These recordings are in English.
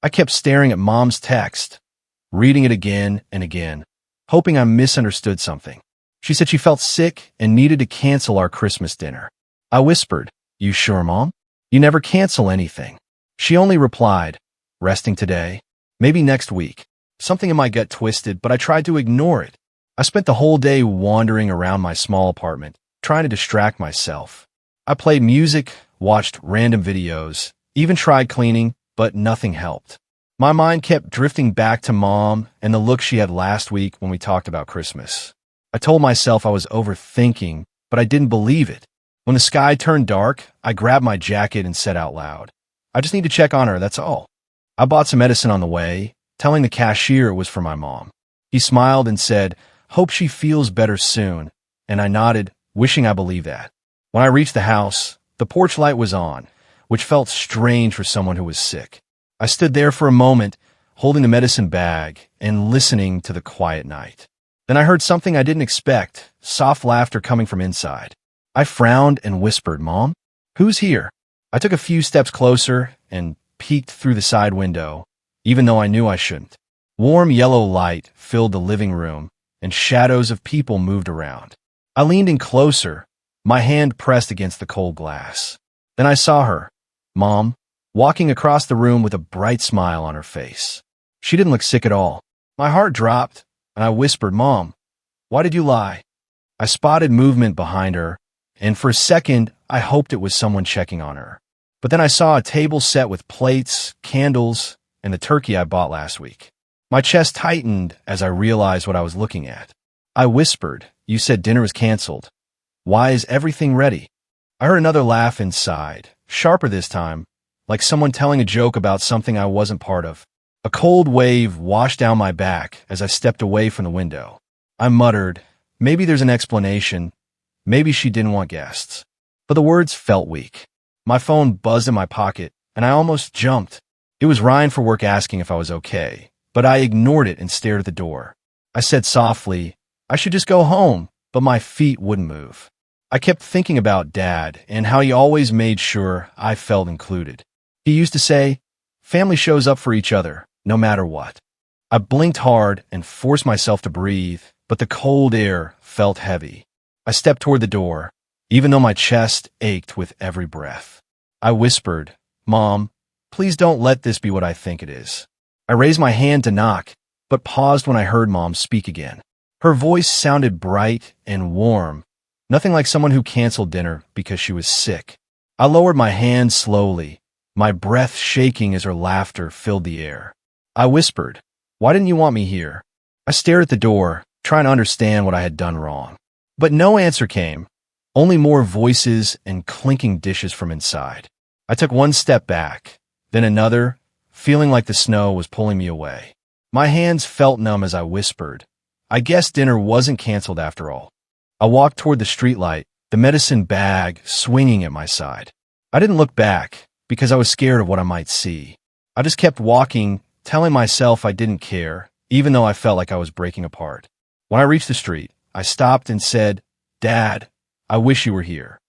I kept staring at Mom's text, reading it again and again, hoping I misunderstood something. She said she felt sick and needed to cancel our Christmas dinner. I whispered, "You sure, Mom? You never cancel anything." She only replied, "Resting today? Maybe next week." Something in my gut twisted, but I tried to ignore it. I spent the whole day wandering around my small apartment, trying to distract myself. I played music, watched random videos, even tried cleaning, but nothing helped. My mind kept drifting back to Mom and the look she had last week when we talked about Christmas. I told myself I was overthinking, but I didn't believe it. When the sky turned dark, I grabbed my jacket and said out loud, "I just need to check on her, that's all." I bought some medicine on the way, telling the cashier it was for my mom. He smiled and said, "Hope she feels better soon," and I nodded, wishing I believed that. When I reached the house, the porch light was on, which felt strange for someone who was sick. I stood there for a moment, holding the medicine bag and listening to the quiet night. Then I heard something I didn't expect, soft laughter coming from inside. I frowned and whispered, "Mom, who's here?" I took a few steps closer and peeked through the side window, even though I knew I shouldn't. Warm yellow light filled the living room, and shadows of people moved around. I leaned in closer, my hand pressed against the cold glass. Then I saw her, Mom, walking across the room with a bright smile on her face. She didn't look sick at all. My heart dropped, and I whispered, "Mom, why did you lie?" I spotted movement behind her, and for a second, I hoped it was someone checking on her. But then I saw a table set with plates, candles, and the turkey I bought last week. My chest tightened as I realized what I was looking at. I whispered, "You said dinner was canceled. Why is everything ready?" I heard another laugh inside, sharper this time, like someone telling a joke about something I wasn't part of. A cold wave washed down my back as I stepped away from the window. I muttered, "Maybe there's an explanation. Maybe she didn't want guests." But the words felt weak. My phone buzzed in my pocket, and I almost jumped. It was Ryan for work asking if I was okay, but I ignored it and stared at the door. I said softly, "I should just go home," but my feet wouldn't move. I kept thinking about Dad and how he always made sure I felt included. He used to say, "Family shows up for each other, no matter what." I blinked hard and forced myself to breathe, but the cold air felt heavy. I stepped toward the door, even though my chest ached with every breath. I whispered, "Mom, please don't let this be what I think it is." I raised my hand to knock, but paused when I heard Mom speak again. Her voice sounded bright and warm, nothing like someone who canceled dinner because she was sick. I lowered my hand slowly, my breath shaking as her laughter filled the air. I whispered, "Why didn't you want me here?" I stared at the door, trying to understand what I had done wrong. But no answer came, only more voices and clinking dishes from inside. I took one step back, then another, feeling like the snow was pulling me away. My hands felt numb as I whispered, "I guess dinner wasn't canceled after all." I walked toward the streetlight, the medicine bag swinging at my side. I didn't look back because I was scared of what I might see. I just kept walking, telling myself I didn't care, even though I felt like I was breaking apart. When I reached the street, I stopped and said, "Dad, I wish you were here."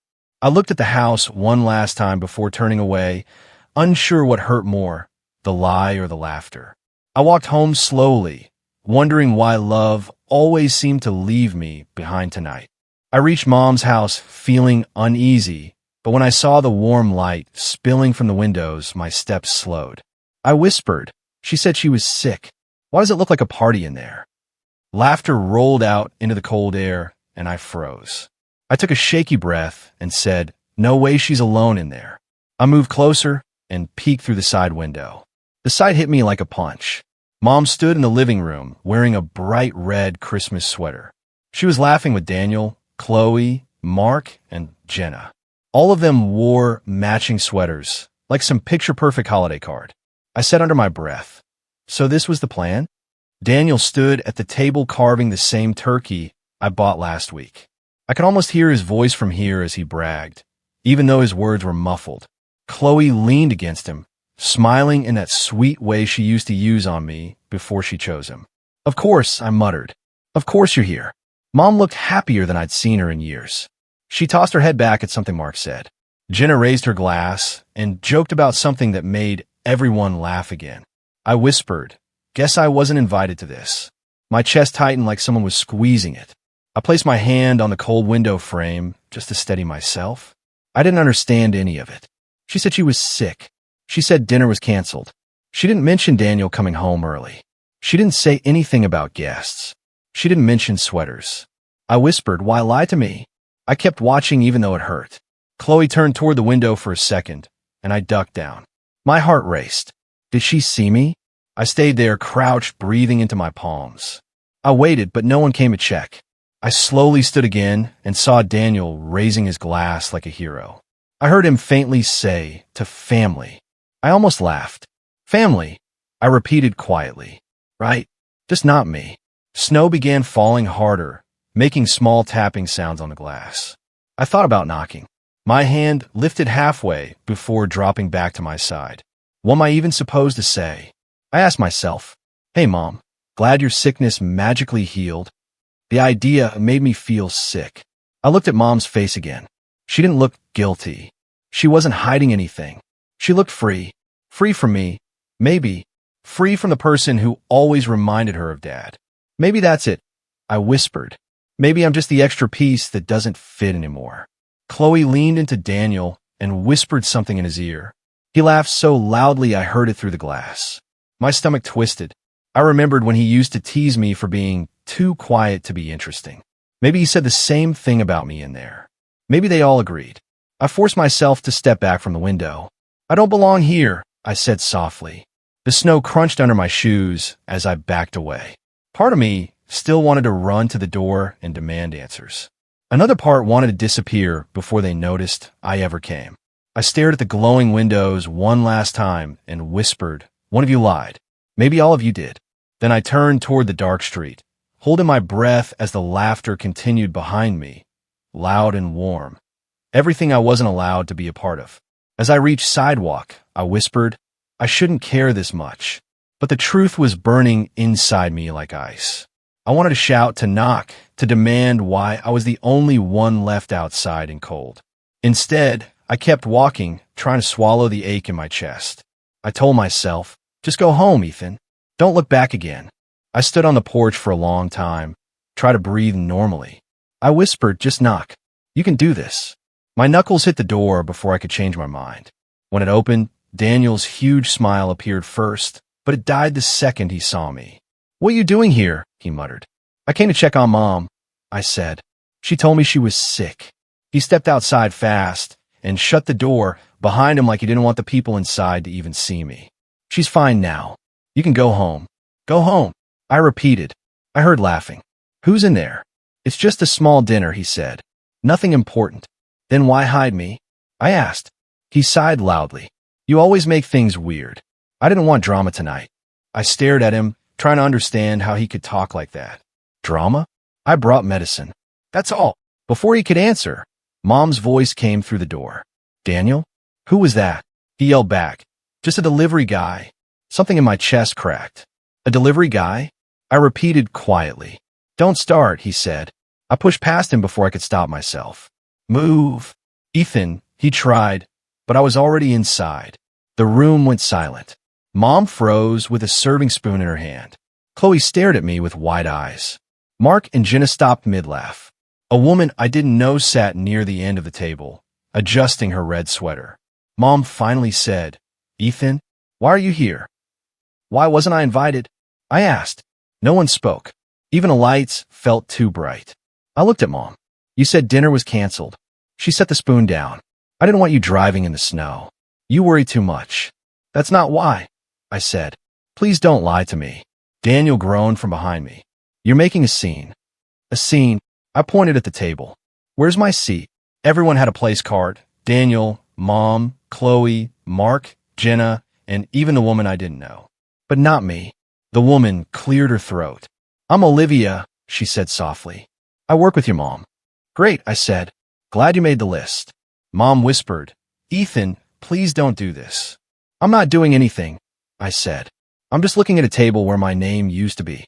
I looked at the house one last time before turning away, unsure what hurt more, the lie or the laughter. I walked home slowly, wondering why love always seemed to leave me behind tonight. I reached Mom's house feeling uneasy, but when I saw the warm light spilling from the windows, my steps slowed. I whispered. She said she was sick. Why does it look like a party in there? Laughter rolled out into the cold air, and I froze. I took a shaky breath and said, "No way she's alone in there." I moved closer and peeked through the side window. The sight hit me like a punch. Mom stood in the living room wearing a bright red Christmas sweater. She was laughing with Daniel, Chloe, Mark, and Jenna. All of them wore matching sweaters, like some picture-perfect holiday card. I said under my breath, "So this was the plan?" Daniel stood at the table carving the same turkey I bought last week. I could almost hear his voice from here as he bragged, even though his words were muffled. Chloe leaned against him, smiling in that sweet way she used to use on me before she chose him. "Of course," I muttered. "Of course you're here." Mom looked happier than I'd seen her in years. She tossed her head back at something Mark said. Jenna raised her glass and joked about something that made everyone laugh again. I whispered. Guess I wasn't invited to this. My chest tightened like someone was squeezing it. I placed my hand on the cold window frame just to steady myself. I didn't understand any of it. She said she was sick. She said dinner was canceled. She didn't mention Daniel coming home early. She didn't say anything about guests. She didn't mention sweaters. I whispered, why lie to me? I kept watching even though it hurt. Chloe turned toward the window for a second, and I ducked down. My heart raced. Did she see me? I stayed there, crouched, breathing into my palms. I waited, but no one came to check. I slowly stood again and saw Daniel raising his glass like a hero. I heard him faintly say, to family. I almost laughed. Family, I repeated quietly. Right? Just not me. Snow began falling harder, making small tapping sounds on the glass. I thought about knocking. My hand lifted halfway before dropping back to my side. What am I even supposed to say? I asked myself, hey Mom, glad your sickness magically healed. The idea made me feel sick. I looked at Mom's face again. She didn't look guilty. She wasn't hiding anything. She looked free. Free from me. Maybe. Free from the person who always reminded her of Dad. Maybe that's it. I whispered. Maybe I'm just the extra piece that doesn't fit anymore. Chloe leaned into Daniel and whispered something in his ear. He laughed so loudly I heard it through the glass. My stomach twisted. I remembered when he used to tease me for being too quiet to be interesting. Maybe he said the same thing about me in there. Maybe they all agreed. I forced myself to step back from the window. I don't belong here, I said softly. The snow crunched under my shoes as I backed away. Part of me still wanted to run to the door and demand answers. Another part wanted to disappear before they noticed I ever came. I stared at the glowing windows one last time and whispered, one of you lied. Maybe all of you did. Then I turned toward the dark street, holding my breath as the laughter continued behind me, loud and warm. Everything I wasn't allowed to be a part of. As I reached sidewalk, I whispered, I shouldn't care this much. But the truth was burning inside me like ice. I wanted to shout, to knock, to demand why I was the only one left outside and cold. Instead, I kept walking, trying to swallow the ache in my chest. I told myself, just go home, Ethan. Don't look back again. I stood on the porch for a long time, tried to breathe normally. I whispered, just knock. You can do this. My knuckles hit the door before I could change my mind. When it opened, Daniel's huge smile appeared first, but it died the second he saw me. What are you doing here? He muttered. I came to check on Mom, I said. She told me she was sick. He stepped outside fast and shut the door behind him like he didn't want the people inside to even see me. She's fine now. You can go home. Go home, I repeated. I heard laughing. Who's in there? It's just a small dinner, he said. Nothing important. Then why hide me? I asked. He sighed loudly. You always make things weird. I didn't want drama tonight. I stared at him, trying to understand how he could talk like that. Drama? I brought medicine. That's all. Before he could answer, Mom's voice came through the door. Daniel? Who was that? He yelled back. Just a delivery guy. Something in my chest cracked. A delivery guy? I repeated quietly. Don't start, he said. I pushed past him before I could stop myself. Move. Ethan, he tried, but I was already inside. The room went silent. Mom froze with a serving spoon in her hand. Chloe stared at me with wide eyes. Mark and Jenna stopped mid-laugh. A woman I didn't know sat near the end of the table, adjusting her red sweater. Mom finally said, Ethan, why are you here? Why wasn't I invited? I asked. No one spoke. Even the lights felt too bright. I looked at Mom. You said dinner was canceled. She set the spoon down. I didn't want you driving in the snow. You worry too much. That's not why, I said. Please don't lie to me. Daniel groaned from behind me. You're making a scene. A scene? I pointed at the table. Where's my seat? Everyone had a place card. Daniel, Mom, Chloe, Mark, Jenna, and even the woman I didn't know. But not me. The woman cleared her throat. I'm Olivia, she said softly. I work with your mom. Great, I said. Glad you made the list. Mom whispered, Ethan, please don't do this. I'm not doing anything, I said. I'm just looking at a table where my name used to be.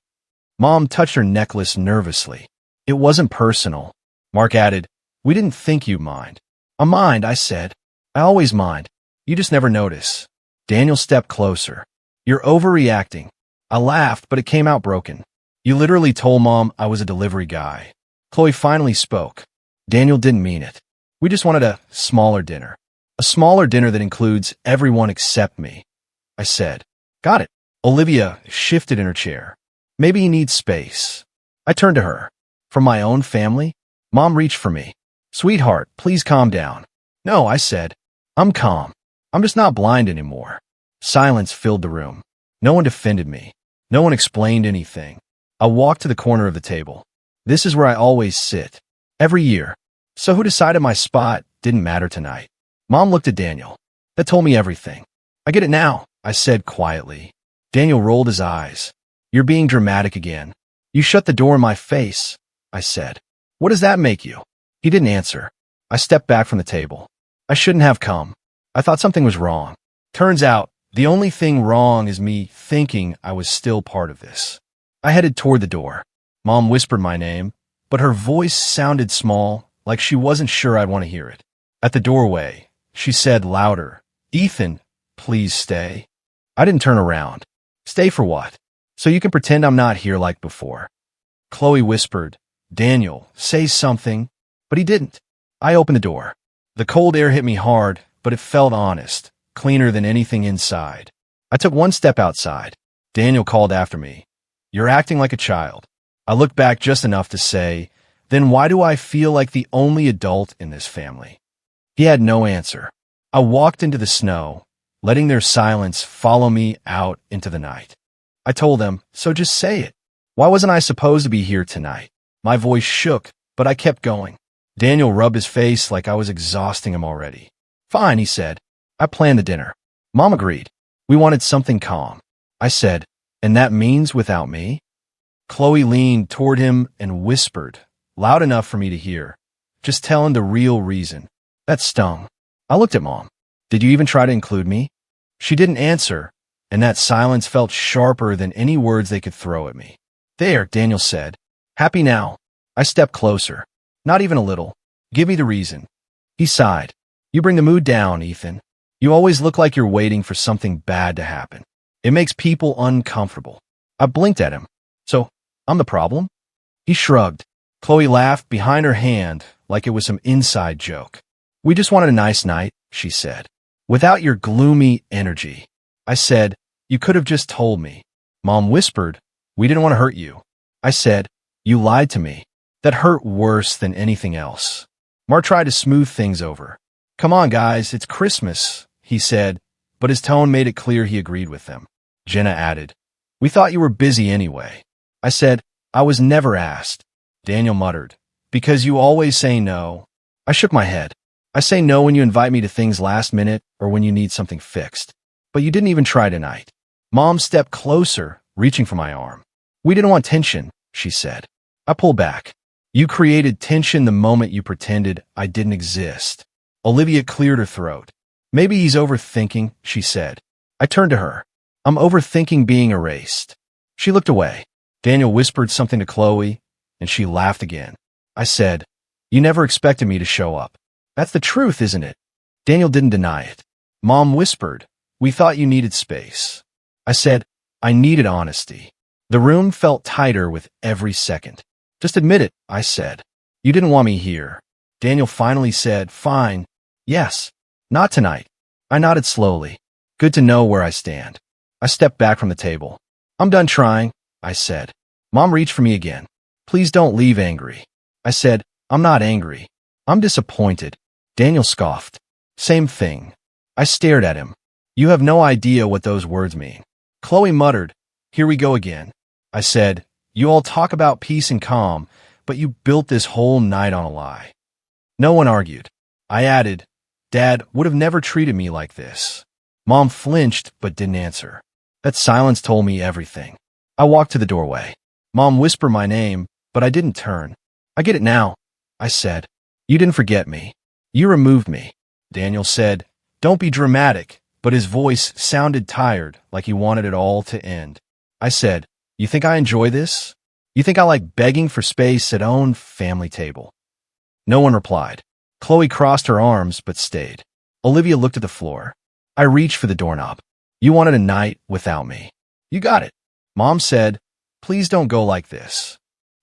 Mom touched her necklace nervously. It wasn't personal. Mark added, we didn't think you'd mind. I mind, I said. I always mind. You just never notice. Daniel stepped closer. You're overreacting. I laughed, but it came out broken. You literally told Mom I was a delivery guy. Chloe finally spoke. Daniel didn't mean it. We just wanted a smaller dinner. A smaller dinner that includes everyone except me. I said. Got it. Olivia shifted in her chair. Maybe he needs space. I turned to her. From my own family? Mom reached for me. Sweetheart, please calm down. No, I said. I'm calm. I'm just not blind anymore. Silence filled the room. No one defended me. No one explained anything. I walked to the corner of the table. This is where I always sit. Every year. So who decided my spot didn't matter tonight? Mom looked at Daniel. That told me everything. I get it now, I said quietly. Daniel rolled his eyes. You're being dramatic again. You shut the door in my face, I said. What does that make you? He didn't answer. I stepped back from the table. I shouldn't have come. I thought something was wrong. Turns out, the only thing wrong is me thinking I was still part of this. I headed toward the door. Mom whispered my name, but her voice sounded small, like she wasn't sure I'd want to hear it. At the doorway, she said louder, Ethan, please stay. I didn't turn around. Stay for what? So you can pretend I'm not here like before. Chloe whispered, Daniel, say something. But he didn't. I opened the door. The cold air hit me hard, but it felt honest, cleaner than anything inside. I took one step outside. Daniel called after me. You're acting like a child. I looked back just enough to say, then why do I feel like the only adult in this family? He had no answer. I walked into the snow, letting their silence follow me out into the night. I told them, so just say it. Why wasn't I supposed to be here tonight? My voice shook, but I kept going. Daniel rubbed his face like I was exhausting him already. Fine, he said. I planned the dinner. Mom agreed. We wanted something calm. I said, and that means without me? Chloe leaned toward him and whispered, loud enough for me to hear. Just tell him the real reason. That stung. I looked at Mom. Did you even try to include me? She didn't answer, and that silence felt sharper than any words they could throw at me. There, Daniel said. Happy now. I stepped closer. Not even a little. Give me the reason. He sighed. You bring the mood down, Ethan. You always look like you're waiting for something bad to happen. It makes people uncomfortable. I blinked at him. So, I'm the problem? He shrugged. Chloe laughed behind her hand like it was some inside joke. We just wanted a nice night, she said. Without your gloomy energy. I said, you could have just told me. Mom whispered, we didn't want to hurt you. I said, you lied to me. That hurt worse than anything else. Mark tried to smooth things over. Come on, guys, it's Christmas, he said, but his tone made it clear he agreed with them. Jenna added, we thought you were busy anyway. I said, I was never asked. Daniel muttered, because you always say no. I shook my head. I say no when you invite me to things last minute or when you need something fixed. But you didn't even try tonight. Mom stepped closer, reaching for my arm. We didn't want tension, she said. I pulled back. You created tension the moment you pretended I didn't exist. Olivia cleared her throat. Maybe he's overthinking, she said. I turned to her. I'm overthinking being erased. She looked away. Daniel whispered something to Chloe, and she laughed again. I said, you never expected me to show up. That's the truth, isn't it? Daniel didn't deny it. Mom whispered, we thought you needed space. I said, I needed honesty. The room felt tighter with every second. Just admit it, I said. You didn't want me here. Daniel finally said, fine. Yes. Not tonight. I nodded slowly. Good to know where I stand. I stepped back from the table. I'm done trying, I said. Mom reached for me again. Please don't leave angry. I said, I'm not angry. I'm disappointed. Daniel scoffed. Same thing. I stared at him. You have no idea what those words mean. Chloe muttered, here we go again. I said, you all talk about peace and calm, but you built this whole night on a lie. No one argued. I added, Dad would have never treated me like this. Mom flinched but didn't answer. That silence told me everything. I walked to the doorway. Mom whispered my name, but I didn't turn. I get it now, I said. You didn't forget me. You removed me. Daniel said, don't be dramatic, but his voice sounded tired, like he wanted it all to end. I said, you think I enjoy this? You think I like begging for space at own family table? No one replied. Chloe crossed her arms but stayed. Olivia looked at the floor. I reached for the doorknob. You wanted a night without me. You got it. Mom said, please don't go like this.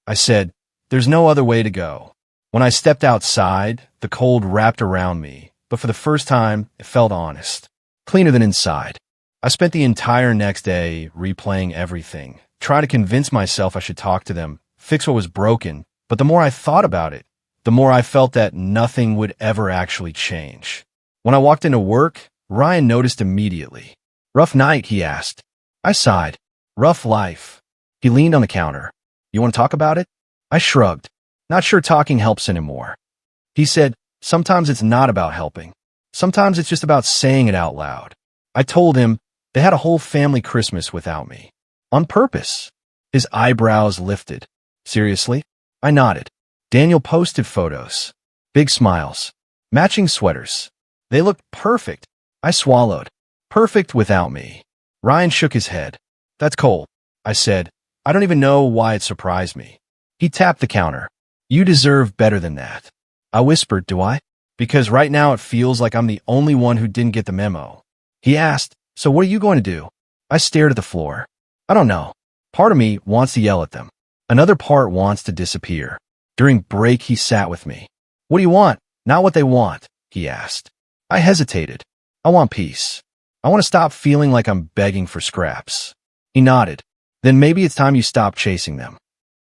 I said, there's no other way to go. When I stepped outside, the cold wrapped around me, but for the first time, it felt honest. Cleaner than inside. I spent the entire next day replaying everything, trying to convince myself I should talk to them, fix what was broken, but the more I thought about it, the more I felt that nothing would ever actually change. When I walked into work, Ryan noticed immediately. Rough night, he asked. I sighed. Rough life. He leaned on the counter. You want to talk about it? I shrugged. Not sure talking helps anymore. He said, sometimes it's not about helping. Sometimes it's just about saying it out loud. I told him they had a whole family Christmas without me. On purpose. His eyebrows lifted. Seriously? I nodded. Daniel posted photos. Big smiles. Matching sweaters. They looked perfect. I swallowed. Perfect without me. Ryan shook his head. That's cold. I said, I don't even know why it surprised me. He tapped the counter. You deserve better than that. I whispered, do I? Because right now it feels like I'm the only one who didn't get the memo. He asked, so what are you going to do? I stared at the floor. I don't know. Part of me wants to yell at them. Another part wants to disappear. During break, he sat with me. What do you want? Not what they want, he asked. I hesitated. I want peace. I want to stop feeling like I'm begging for scraps. He nodded. Then maybe it's time you stop chasing them.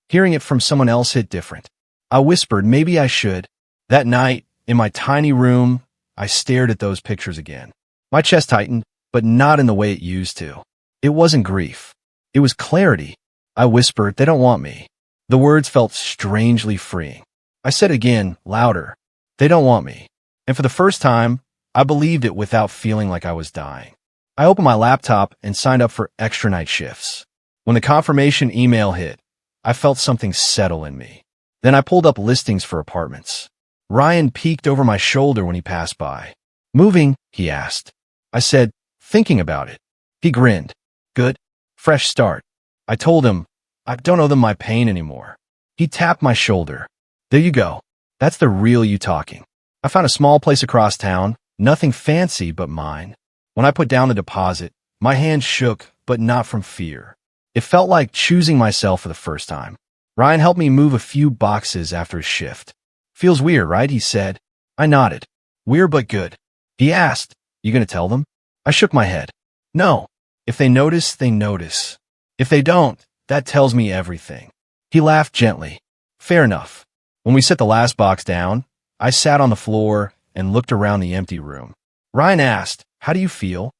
Hearing it from someone else hit different. I whispered, maybe I should. That night, in my tiny room, I stared at those pictures again. My chest tightened, but not in the way it used to. It wasn't grief. It was clarity. I whispered, they don't want me. The words felt strangely freeing. I said again, louder, they don't want me. And for the first time, I believed it without feeling like I was dying. I opened my laptop and signed up for extra night shifts. When the confirmation email hit, I felt something settle in me. Then I pulled up listings for apartments. Ryan peeked over my shoulder when he passed by. Moving? He asked. I said, thinking about it. He grinned. Good. Fresh start. I told him, I don't owe them my pain anymore. He tapped my shoulder. There you go. That's the real you talking. I found a small place across town, nothing fancy but mine. When I put down the deposit, my hand shook, but not from fear. It felt like choosing myself for the first time. Ryan helped me move a few boxes after his shift. Feels weird, right? He said. I nodded. Weird but good. He asked, you gonna tell them? I shook my head. No. If they notice, they notice. If they don't, that tells me everything. He laughed gently. Fair enough. When we set the last box down, I sat on the floor and looked around the empty room. Ryan asked, how do you feel?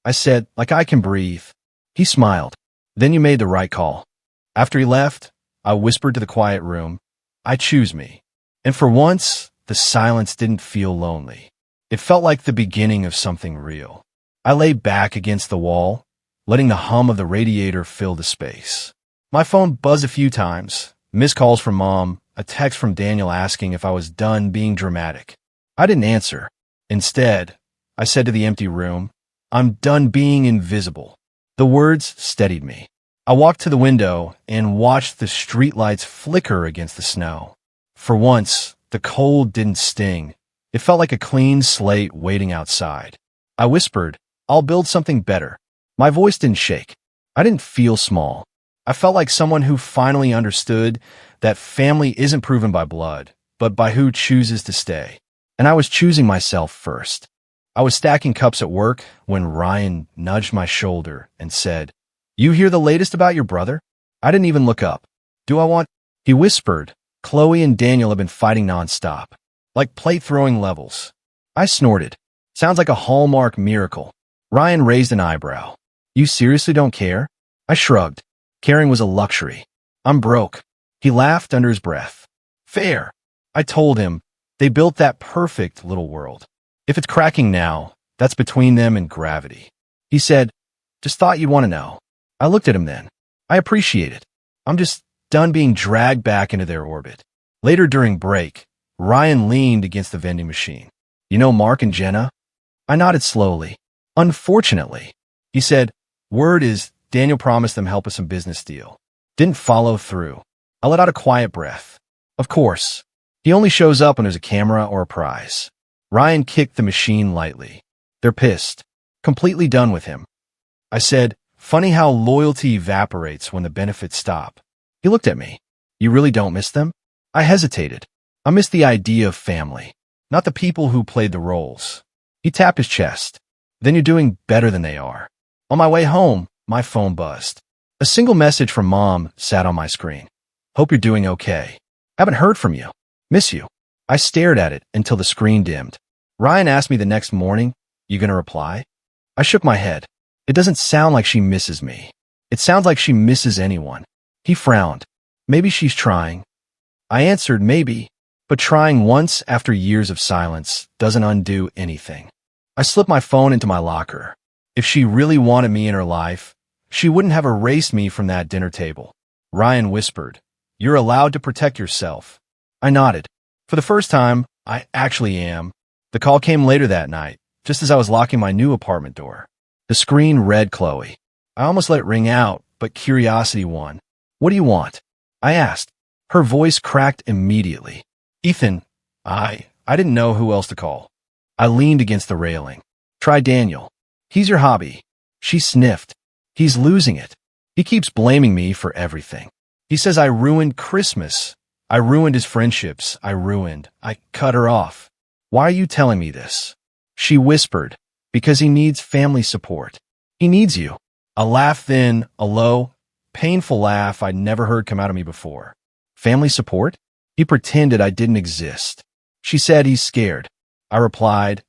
I said, like I can breathe. He smiled. Then you made the right call. After he left, I whispered to the quiet room, I choose me. And for once, the silence didn't feel lonely. It felt like the beginning of something real. I lay back against the wall, letting the hum of the radiator fill the space. My phone buzzed a few times, missed calls from Mom, a text from Daniel asking if I was done being dramatic. I didn't answer. Instead, I said to the empty room, I'm done being invisible. The words steadied me. I walked to the window and watched the streetlights flicker against the snow. For once, the cold didn't sting. It felt like a clean slate waiting outside. I whispered, I'll build something better. My voice didn't shake. I didn't feel small. I felt like someone who finally understood that family isn't proven by blood, but by who chooses to stay. And I was choosing myself first. I was stacking cups at work when Ryan nudged my shoulder and said, You hear the latest about your brother? I didn't even look up. Do I want? He whispered, Chloe and Daniel have been fighting nonstop, like plate throwing levels. I snorted. Sounds like a Hallmark miracle. Ryan raised an eyebrow. You seriously don't care? I shrugged. Caring was a luxury. I'm broke. He laughed under his breath. Fair. I told him, they built that perfect little world. If it's cracking now, that's between them and gravity. He said, just thought you'd want to know. I looked at him then. I appreciate it. I'm just done being dragged back into their orbit. Later during break, Ryan leaned against the vending machine. You know Mark and Jenna? I nodded slowly. Unfortunately. He said, word is Daniel promised them help with some business deal. Didn't follow through. I let out a quiet breath. Of course. He only shows up when there's a camera or a prize. Ryan kicked the machine lightly. They're pissed. Completely done with him. I said, funny how loyalty evaporates when the benefits stop. He looked at me. You really don't miss them? I hesitated. I miss the idea of family, not the people who played the roles. He tapped his chest. Then you're doing better than they are. On my way home, my phone buzzed. A single message from Mom sat on my screen. Hope you're doing okay. Haven't heard from you. Miss you. I stared at it until the screen dimmed. Ryan asked me the next morning, you gonna reply? I shook my head. It doesn't sound like she misses me. It sounds like she misses anyone. He frowned. Maybe she's trying. I answered maybe, but trying once after years of silence doesn't undo anything. I slipped my phone into my locker. If she really wanted me in her life, she wouldn't have erased me from that dinner table. Ryan whispered, you're allowed to protect yourself. I nodded. For the first time, I actually am. The call came later that night, just as I was locking my new apartment door. The screen read Chloe. I almost let it ring out, but curiosity won. What do you want? I asked. Her voice cracked immediately. Ethan, I didn't know who else to call. I leaned against the railing. Try Daniel. He's your hobby. She sniffed. He's losing it. He keeps blaming me for everything. He says I ruined Christmas. I ruined his friendships. I cut her off. Why are you telling me this? She whispered, because he needs family support. He needs you. A laugh then, a low, painful laugh I'd never heard come out of me before. Family support? He pretended I didn't exist. She said he's scared. I replied,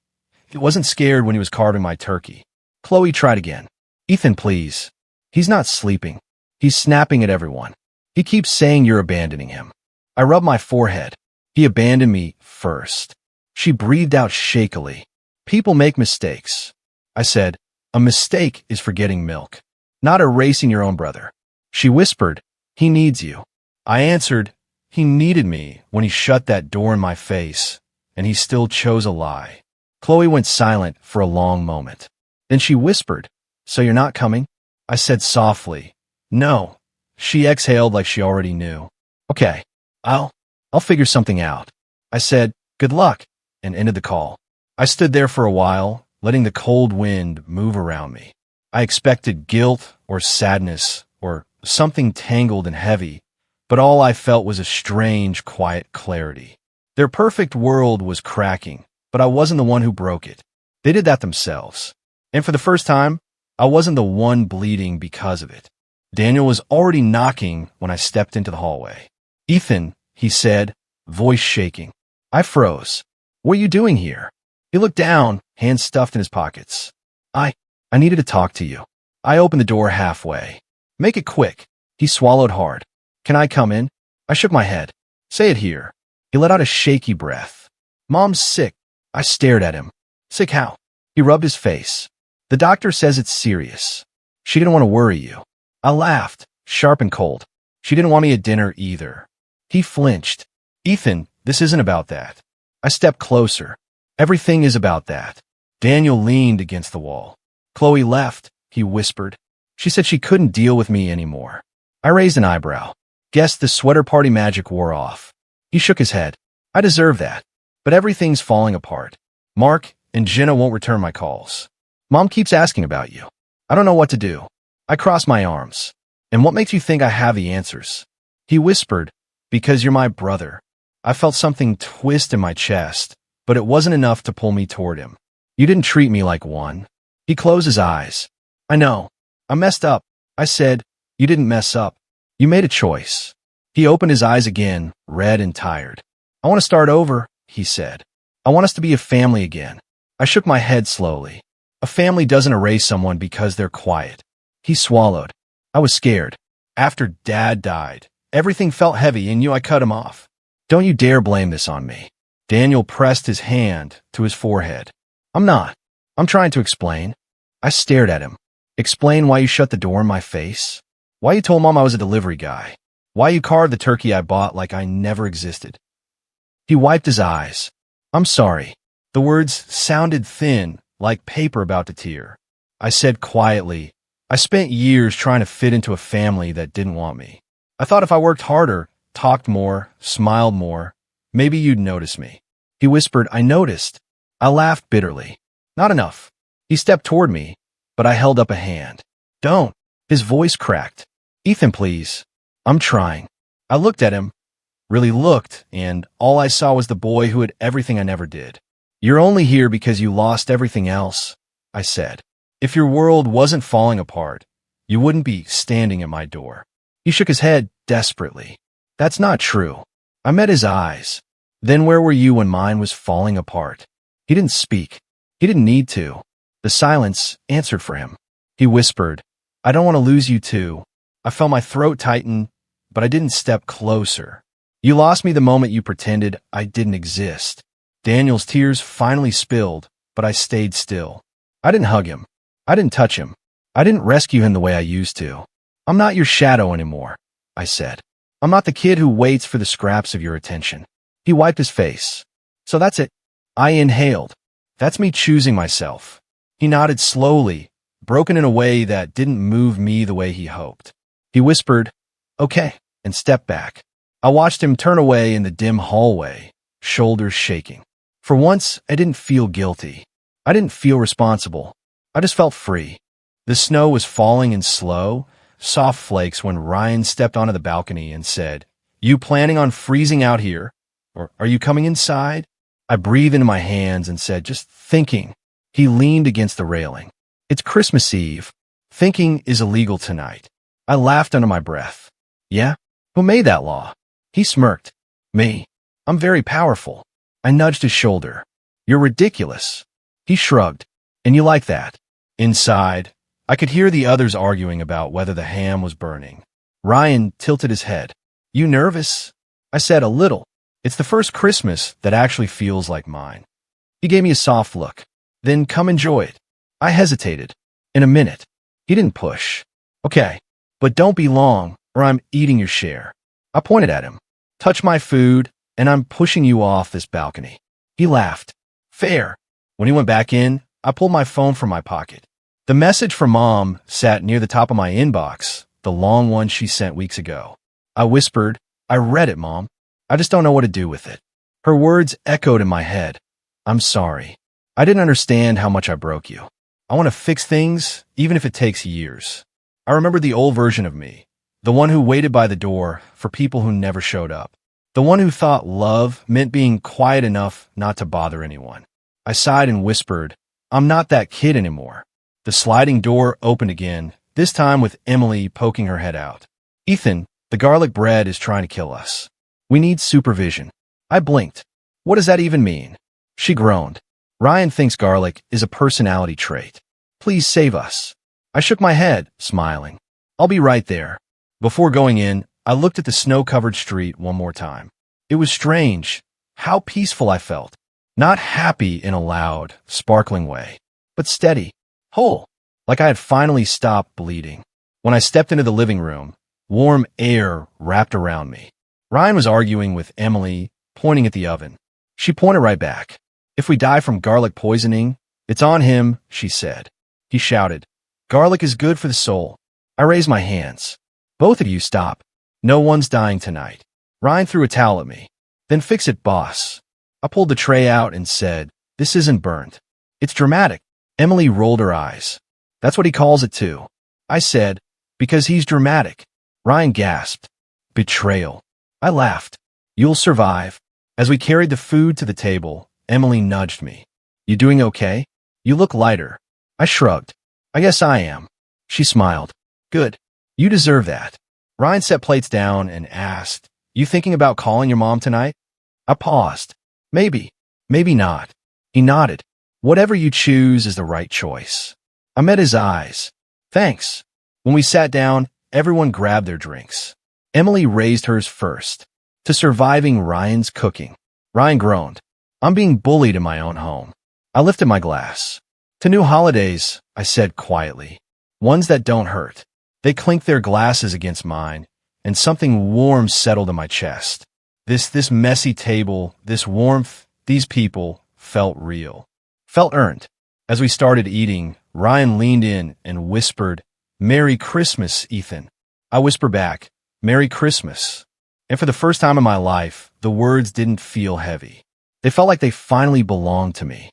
he wasn't scared when he was carving my turkey. Chloe tried again. Ethan, please. He's not sleeping. He's snapping at everyone. He keeps saying you're abandoning him. I rubbed my forehead. He abandoned me first. She breathed out shakily. People make mistakes. I said, a mistake is forgetting milk, not erasing your own brother. She whispered, he needs you. I answered, he needed me when he shut that door in my face, and he still chose a lie. Chloe went silent for a long moment. Then she whispered, so you're not coming? I said softly, no. She exhaled like she already knew. Okay, I'll figure something out. I said, good luck, and ended the call. I stood there for a while, letting the cold wind move around me. I expected guilt or sadness or something tangled and heavy, but all I felt was a strange, quiet clarity. Their perfect world was cracking, but I wasn't the one who broke it. They did that themselves. And for the first time, I wasn't the one bleeding because of it. Daniel was already knocking when I stepped into the hallway. Ethan, he said, voice shaking. I froze. What are you doing here? He looked down, hands stuffed in his pockets. I needed to talk to you. I opened the door halfway. Make it quick. He swallowed hard. Can I come in? I shook my head. Say it here. He let out a shaky breath. Mom's sick. I stared at him. Sick how? He rubbed his face. The doctor says it's serious. She didn't want to worry you. I laughed, sharp and cold. She didn't want me at dinner either. He flinched. Ethan, this isn't about that. I stepped closer. Everything is about that. Daniel leaned against the wall. Chloe left, he whispered. She said she couldn't deal with me anymore. I raised an eyebrow. Guessed the sweater party magic wore off. He shook his head. I deserve that. But everything's falling apart. Mark and Jenna won't return my calls. Mom keeps asking about you. I don't know what to do. I crossed my arms. And what makes you think I have the answers? He whispered, because you're my brother. I felt something twist in my chest, but it wasn't enough to pull me toward him. You didn't treat me like one. He closed his eyes. I know. I messed up. I said, you didn't mess up. You made a choice. He opened his eyes again, red and tired. I want to start over, he said. I want us to be a family again. I shook my head slowly. A family doesn't erase someone because they're quiet. He swallowed. I was scared. After Dad died, everything felt heavy and knew I cut him off. Don't you dare blame this on me. Daniel pressed his hand to his forehead. I'm not. I'm trying to explain. I stared at him. Explain why you shut the door in my face? Why you told Mom I was a delivery guy? Why you carved the turkey I bought like I never existed? He wiped his eyes. I'm sorry. The words sounded thin, like paper about to tear. I said quietly, I spent years trying to fit into a family that didn't want me. I thought if I worked harder, talked more, smiled more, maybe you'd notice me. He whispered, I noticed. I laughed bitterly. Not enough. He stepped toward me, but I held up a hand. Don't. His voice cracked. Ethan, please. I'm trying. I looked at him, really looked, and all I saw was the boy who had everything I never did. You're only here because you lost everything else, I said. If your world wasn't falling apart, you wouldn't be standing at my door. He shook his head desperately. That's not true. I met his eyes. Then where were you when mine was falling apart? He didn't speak. He didn't need to. The silence answered for him. He whispered, I don't want to lose you too. I felt my throat tighten, but I didn't step closer. You lost me the moment you pretended I didn't exist. Daniel's tears finally spilled, but I stayed still. I didn't hug him. I didn't touch him. I didn't rescue him the way I used to. I'm not your shadow anymore, I said. I'm not the kid who waits for the scraps of your attention. He wiped his face. So that's it. I inhaled. That's me choosing myself. He nodded slowly, broken in a way that didn't move me the way he hoped. He whispered, okay, and stepped back. I watched him turn away in the dim hallway, shoulders shaking. For once, I didn't feel guilty. I didn't feel responsible. I just felt free. The snow was falling in slow, soft flakes when Ryan stepped onto the balcony and said, You planning on freezing out here? Or are you coming inside? I breathed into my hands and said, just thinking. He leaned against the railing. It's Christmas Eve. Thinking is illegal tonight. I laughed under my breath. Yeah? Who made that law? He smirked. Me. I'm very powerful. I nudged his shoulder. You're ridiculous. He shrugged. And you like that? Inside, I could hear the others arguing about whether the ham was burning. Ryan tilted his head. You nervous? I said, a little. It's the first Christmas that actually feels like mine. He gave me a soft look. Then come enjoy it. I hesitated. In a minute. He didn't push. Okay, but don't be long, or I'm eating your share. I pointed at him. Touch my food, and I'm pushing you off this balcony. He laughed. Fair. When he went back in, I pulled my phone from my pocket. The message from Mom sat near the top of my inbox, the long one she sent weeks ago. I whispered, I read it, Mom. I just don't know what to do with it. Her words echoed in my head. I'm sorry. I didn't understand how much I broke you. I want to fix things, even if it takes years. I remember the old version of me, the one who waited by the door for people who never showed up, the one who thought love meant being quiet enough not to bother anyone. I sighed and whispered, I'm not that kid anymore. The sliding door opened again, this time with Emily poking her head out. Ethan, the garlic bread is trying to kill us. We need supervision. I blinked. What does that even mean? She groaned. Ryan thinks garlic is a personality trait. Please save us. I shook my head, smiling. I'll be right there. Before going in, I looked at the snow-covered street one more time. It was strange, how peaceful I felt. Not happy in a loud, sparkling way, but steady, whole, like I had finally stopped bleeding. When I stepped into the living room, warm air wrapped around me. Ryan was arguing with Emily, pointing at the oven. She pointed right back. If we die from garlic poisoning, it's on him, she said. He shouted, Garlic is good for the soul. I raised my hands. Both of you stop. No one's dying tonight. Ryan threw a towel at me. Then fix it, boss. I pulled the tray out and said, This isn't burnt. It's dramatic. Emily rolled her eyes. That's what he calls it too. I said, Because he's dramatic. Ryan gasped. Betrayal. I laughed. You'll survive. As we carried the food to the table, Emily nudged me. You doing okay? You look lighter. I shrugged. I guess I am. She smiled. Good. You deserve that. Ryan set plates down and asked, You thinking about calling your mom tonight? I paused. Maybe. Maybe not. He nodded. Whatever you choose is the right choice. I met his eyes. Thanks. When we sat down, everyone grabbed their drinks. Emily raised hers first. To surviving Ryan's cooking. Ryan groaned. I'm being bullied in my own home. I lifted my glass. To new holidays, I said quietly. Ones that don't hurt. They clinked their glasses against mine, and something warm settled in my chest. This messy table, this warmth, these people felt real. Felt earned. As we started eating, Ryan leaned in and whispered, Merry Christmas, Ethan. I whispered back, Merry Christmas. And for the first time in my life, the words didn't feel heavy. They felt like they finally belonged to me.